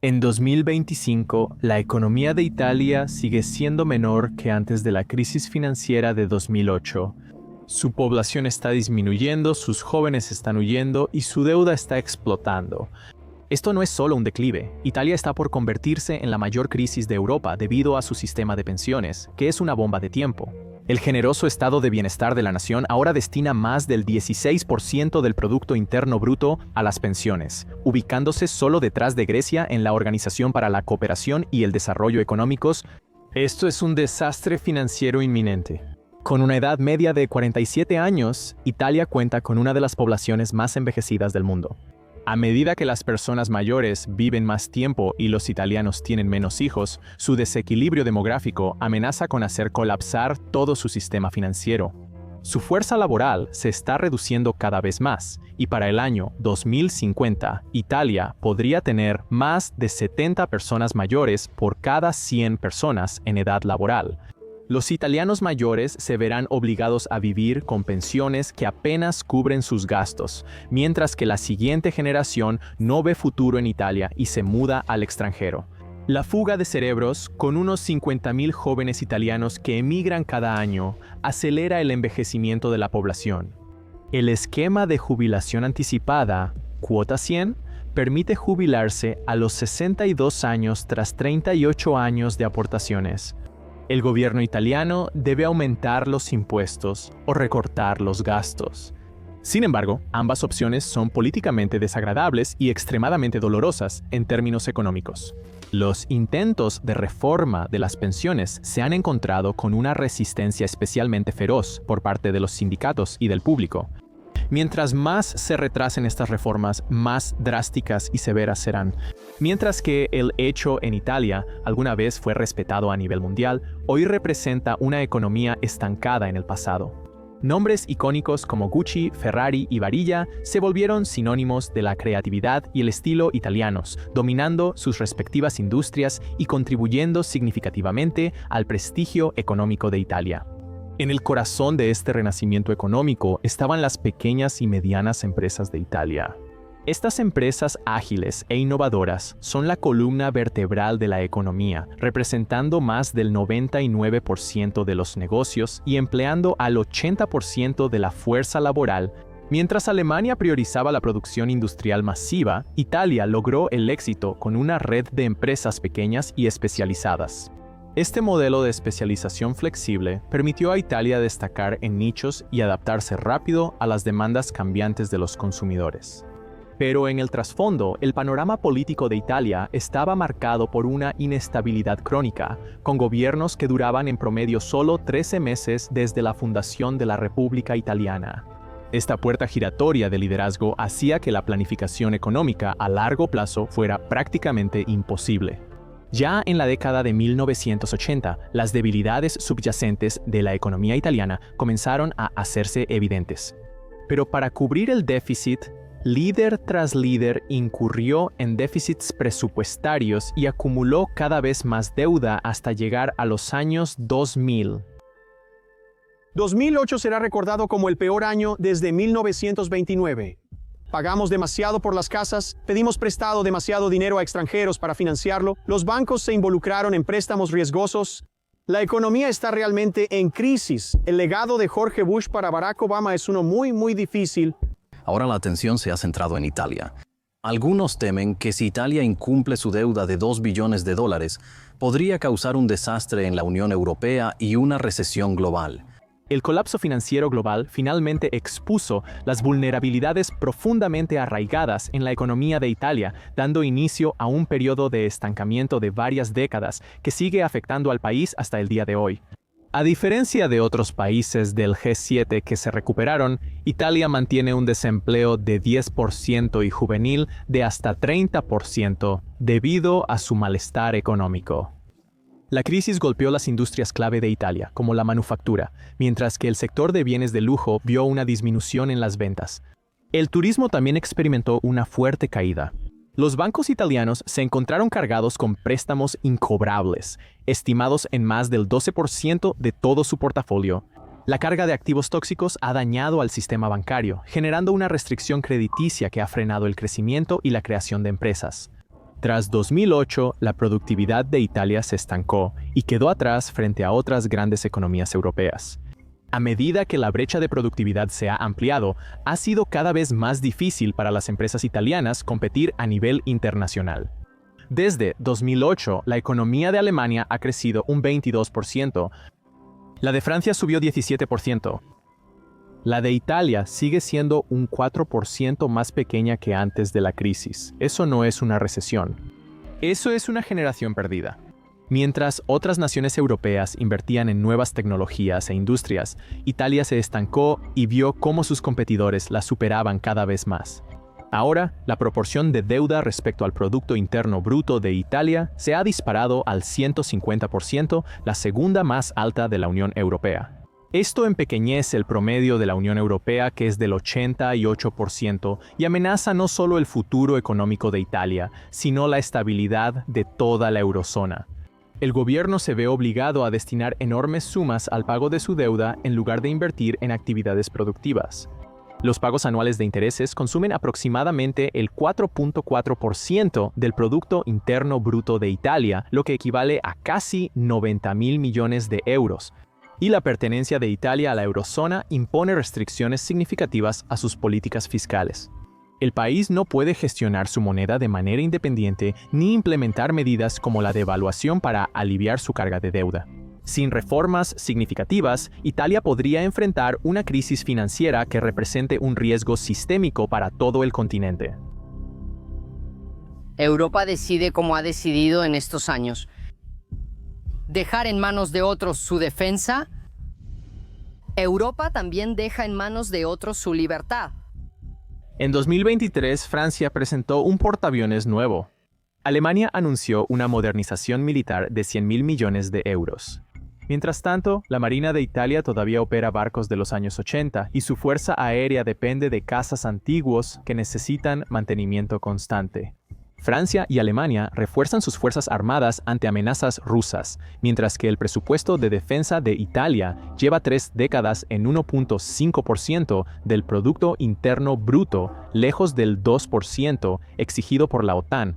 En 2025, la economía de Italia sigue siendo menor que antes de la crisis financiera de 2008. Su población está disminuyendo, sus jóvenes están huyendo y su deuda está explotando. Esto no es solo un declive. Italia está por convertirse en la mayor crisis de Europa debido a su sistema de pensiones, que es una bomba de tiempo. El generoso estado de bienestar de la nación ahora destina más del 16% del Producto Interno Bruto a las pensiones, ubicándose solo detrás de Grecia en la Organización para la Cooperación y el Desarrollo Económicos. Esto es un desastre financiero inminente. Con una edad media de 47 años, Italia cuenta con una de las poblaciones más envejecidas del mundo. A medida que las personas mayores viven más tiempo y los italianos tienen menos hijos, su desequilibrio demográfico amenaza con hacer colapsar todo su sistema financiero. Su fuerza laboral se está reduciendo cada vez más, y para el año 2050, Italia podría tener más de 70 personas mayores por cada 100 personas en edad laboral. Los italianos mayores se verán obligados a vivir con pensiones que apenas cubren sus gastos, mientras que la siguiente generación no ve futuro en Italia y se muda al extranjero. La fuga de cerebros, con unos 50.000 jóvenes italianos que emigran cada año, acelera el envejecimiento de la población. El esquema de jubilación anticipada, Cuota 100, permite jubilarse a los 62 años tras 38 años de aportaciones. El gobierno italiano debe aumentar los impuestos o recortar los gastos. Sin embargo, ambas opciones son políticamente desagradables y extremadamente dolorosas en términos económicos. Los intentos de reforma de las pensiones se han encontrado con una resistencia especialmente feroz por parte de los sindicatos y del público. Mientras más se retrasen estas reformas, más drásticas y severas serán. Mientras que el hecho en Italia alguna vez fue respetado a nivel mundial, hoy representa una economía estancada en el pasado. Nombres icónicos como Gucci, Ferrari y Barilla se volvieron sinónimos de la creatividad y el estilo italianos, dominando sus respectivas industrias y contribuyendo significativamente al prestigio económico de Italia. En el corazón de este renacimiento económico estaban las pequeñas y medianas empresas de Italia. Estas empresas ágiles e innovadoras son la columna vertebral de la economía, representando más del 99% de los negocios y empleando al 80% de la fuerza laboral. Mientras Alemania priorizaba la producción industrial masiva, Italia logró el éxito con una red de empresas pequeñas y especializadas. Este modelo de especialización flexible permitió a Italia destacar en nichos y adaptarse rápido a las demandas cambiantes de los consumidores. Pero en el trasfondo, el panorama político de Italia estaba marcado por una inestabilidad crónica, con gobiernos que duraban en promedio solo 13 meses desde la fundación de la República Italiana. Esta puerta giratoria de liderazgo hacía que la planificación económica a largo plazo fuera prácticamente imposible. Ya en la década de 1980, las debilidades subyacentes de la economía italiana comenzaron a hacerse evidentes. Pero para cubrir el déficit, líder tras líder incurrió en déficits presupuestarios y acumuló cada vez más deuda hasta llegar a los años 2000. 2008 será recordado como el peor año desde 1929. Pagamos demasiado por las casas, pedimos prestado demasiado dinero a extranjeros para financiarlo, los bancos se involucraron en préstamos riesgosos. La economía está realmente en crisis. El legado de George Bush para Barack Obama es uno muy difícil. Ahora la atención se ha centrado en Italia. Algunos temen que si Italia incumple su deuda de $2 billones, podría causar un desastre en la Unión Europea y una recesión global. El colapso financiero global finalmente expuso las vulnerabilidades profundamente arraigadas en la economía de Italia, dando inicio a un periodo de estancamiento de varias décadas que sigue afectando al país hasta el día de hoy. A diferencia de otros países del G7 que se recuperaron, Italia mantiene un desempleo de 10% y juvenil de hasta 30% debido a su malestar económico. La crisis golpeó las industrias clave de Italia, como la manufactura, mientras que el sector de bienes de lujo vio una disminución en las ventas. El turismo también experimentó una fuerte caída. Los bancos italianos se encontraron cargados con préstamos incobrables, estimados en más del 12% de todo su portafolio. La carga de activos tóxicos ha dañado al sistema bancario, generando una restricción crediticia que ha frenado el crecimiento y la creación de empresas. Tras 2008, la productividad de Italia se estancó y quedó atrás frente a otras grandes economías europeas. A medida que la brecha de productividad se ha ampliado, ha sido cada vez más difícil para las empresas italianas competir a nivel internacional. Desde 2008, la economía de Alemania ha crecido un 22%, la de Francia subió 17%. La de Italia sigue siendo un 4% más pequeña que antes de la crisis. Eso no es una recesión. Eso es una generación perdida. Mientras otras naciones europeas invertían en nuevas tecnologías e industrias, Italia se estancó y vio cómo sus competidores la superaban cada vez más. Ahora, la proporción de deuda respecto al Producto Interno Bruto de Italia se ha disparado al 150%, la segunda más alta de la Unión Europea. Esto empequeñece el promedio de la Unión Europea, que es del 88%, y amenaza no solo el futuro económico de Italia, sino la estabilidad de toda la eurozona. El gobierno se ve obligado a destinar enormes sumas al pago de su deuda en lugar de invertir en actividades productivas. Los pagos anuales de intereses consumen aproximadamente el 4.4% del Producto Interno Bruto de Italia, lo que equivale a casi 90.000 millones de euros. Y la pertenencia de Italia a la eurozona impone restricciones significativas a sus políticas fiscales. El país no puede gestionar su moneda de manera independiente ni implementar medidas como la devaluación para aliviar su carga de deuda. Sin reformas significativas, Italia podría enfrentar una crisis financiera que represente un riesgo sistémico para todo el continente. Europa decide como ha decidido en estos años. Dejar en manos de otros su defensa. Europa también deja en manos de otros su libertad. En 2023, Francia presentó un portaaviones nuevo. Alemania anunció una modernización militar de 100.000 millones de euros. Mientras tanto, la Marina de Italia todavía opera barcos de los años 80 y su fuerza aérea depende de cazas antiguos que necesitan mantenimiento constante. Francia y Alemania refuerzan sus fuerzas armadas ante amenazas rusas, mientras que el presupuesto de defensa de Italia lleva 3 décadas en 1.5% del Producto Interno Bruto, lejos del 2% exigido por la OTAN.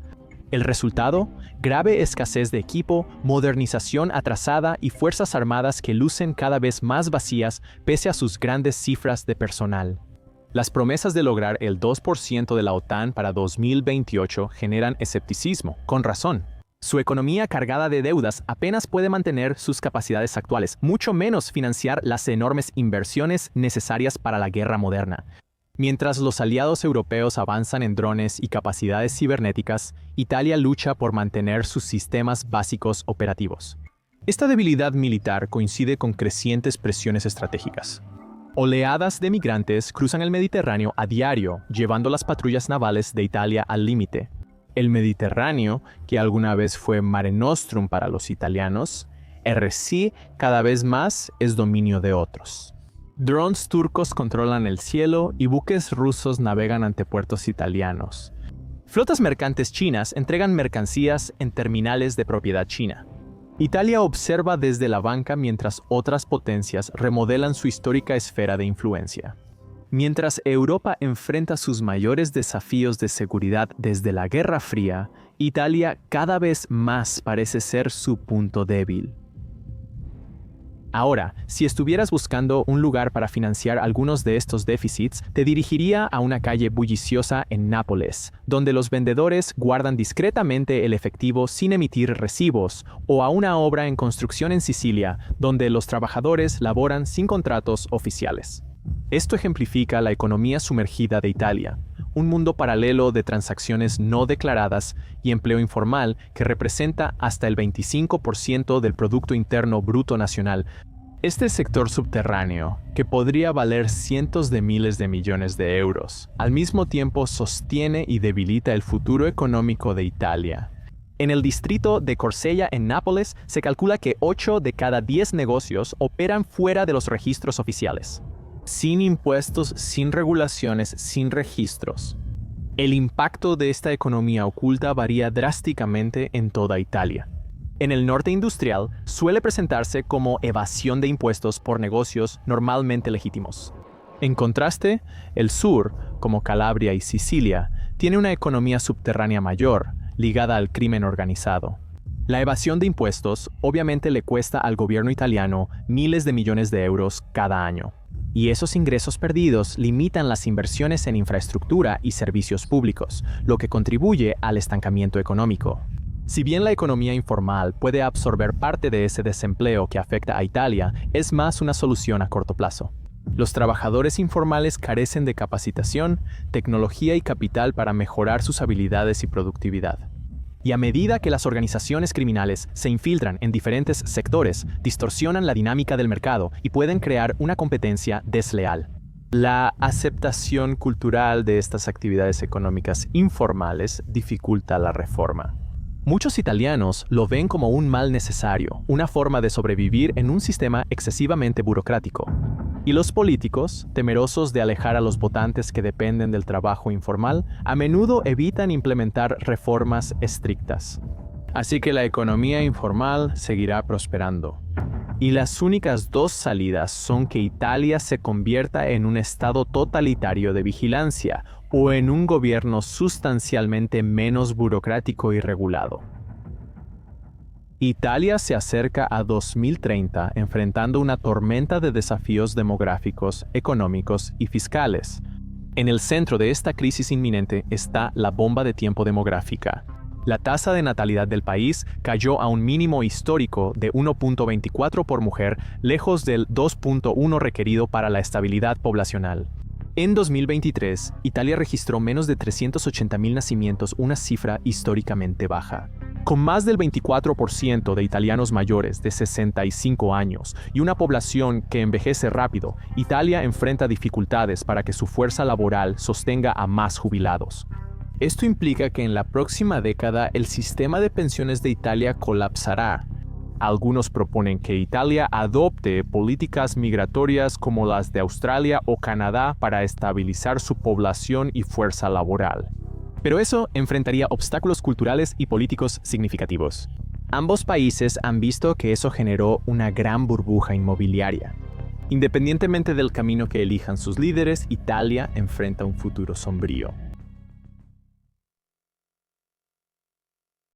El resultado: grave escasez de equipo, modernización atrasada y fuerzas armadas que lucen cada vez más vacías pese a sus grandes cifras de personal. Las promesas de lograr el 2% de la OTAN para 2028 generan escepticismo, con razón. Su economía cargada de deudas apenas puede mantener sus capacidades actuales, mucho menos financiar las enormes inversiones necesarias para la guerra moderna. Mientras los aliados europeos avanzan en drones y capacidades cibernéticas, Italia lucha por mantener sus sistemas básicos operativos. Esta debilidad militar coincide con crecientes presiones estratégicas. Oleadas de migrantes cruzan el Mediterráneo a diario, llevando las patrullas navales de Italia al límite. El Mediterráneo, que alguna vez fue Mare Nostrum para los italianos, cada vez más es dominio de otros. Drones turcos controlan el cielo y buques rusos navegan ante puertos italianos. Flotas mercantes chinas entregan mercancías en terminales de propiedad china. Italia observa desde la banca mientras otras potencias remodelan su histórica esfera de influencia. Mientras Europa enfrenta sus mayores desafíos de seguridad desde la Guerra Fría, Italia cada vez más parece ser su punto débil. Ahora, si estuvieras buscando un lugar para financiar algunos de estos déficits, te dirigiría a una calle bulliciosa en Nápoles, donde los vendedores guardan discretamente el efectivo sin emitir recibos, o a una obra en construcción en Sicilia, donde los trabajadores laboran sin contratos oficiales. Esto ejemplifica la economía sumergida de Italia, un mundo paralelo de transacciones no declaradas y empleo informal que representa hasta el 25% del Producto Interno Bruto Nacional. Este sector subterráneo, que podría valer cientos de miles de millones de euros, al mismo tiempo sostiene y debilita el futuro económico de Italia. En el distrito de Corcella, en Nápoles, se calcula que 8 de cada 10 negocios operan fuera de los registros oficiales. Sin impuestos, sin regulaciones, sin registros. El impacto de esta economía oculta varía drásticamente en toda Italia. En el norte industrial suele presentarse como evasión de impuestos por negocios normalmente legítimos. En contraste, el sur, como Calabria y Sicilia, tiene una economía subterránea mayor, ligada al crimen organizado. La evasión de impuestos obviamente le cuesta al gobierno italiano miles de millones de euros cada año. Y esos ingresos perdidos limitan las inversiones en infraestructura y servicios públicos, lo que contribuye al estancamiento económico. Si bien la economía informal puede absorber parte de ese desempleo que afecta a Italia, es más una solución a corto plazo. Los trabajadores informales carecen de capacitación, tecnología y capital para mejorar sus habilidades y productividad. Y a medida que las organizaciones criminales se infiltran en diferentes sectores, distorsionan la dinámica del mercado y pueden crear una competencia desleal. La aceptación cultural de estas actividades económicas informales dificulta la reforma. Muchos italianos lo ven como un mal necesario, una forma de sobrevivir en un sistema excesivamente burocrático. Y los políticos, temerosos de alejar a los votantes que dependen del trabajo informal, a menudo evitan implementar reformas estrictas. Así que la economía informal seguirá prosperando. Y las únicas dos salidas son que Italia se convierta en un estado totalitario de vigilancia o en un gobierno sustancialmente menos burocrático y regulado. Italia se acerca a 2030 enfrentando una tormenta de desafíos demográficos, económicos y fiscales. En el centro de esta crisis inminente está la bomba de tiempo demográfica. La tasa de natalidad del país cayó a un mínimo histórico de 1.24 por mujer, lejos del 2.1 requerido para la estabilidad poblacional. En 2023, Italia registró menos de 380.000 nacimientos, una cifra históricamente baja. Con más del 24% de italianos mayores de 65 años y una población que envejece rápido, Italia enfrenta dificultades para que su fuerza laboral sostenga a más jubilados. Esto implica que en la próxima década el sistema de pensiones de Italia colapsará. Algunos proponen que Italia adopte políticas migratorias como las de Australia o Canadá para estabilizar su población y fuerza laboral. Pero eso enfrentaría obstáculos culturales y políticos significativos. Ambos países han visto que eso generó una gran burbuja inmobiliaria. Independientemente del camino que elijan sus líderes, Italia enfrenta un futuro sombrío.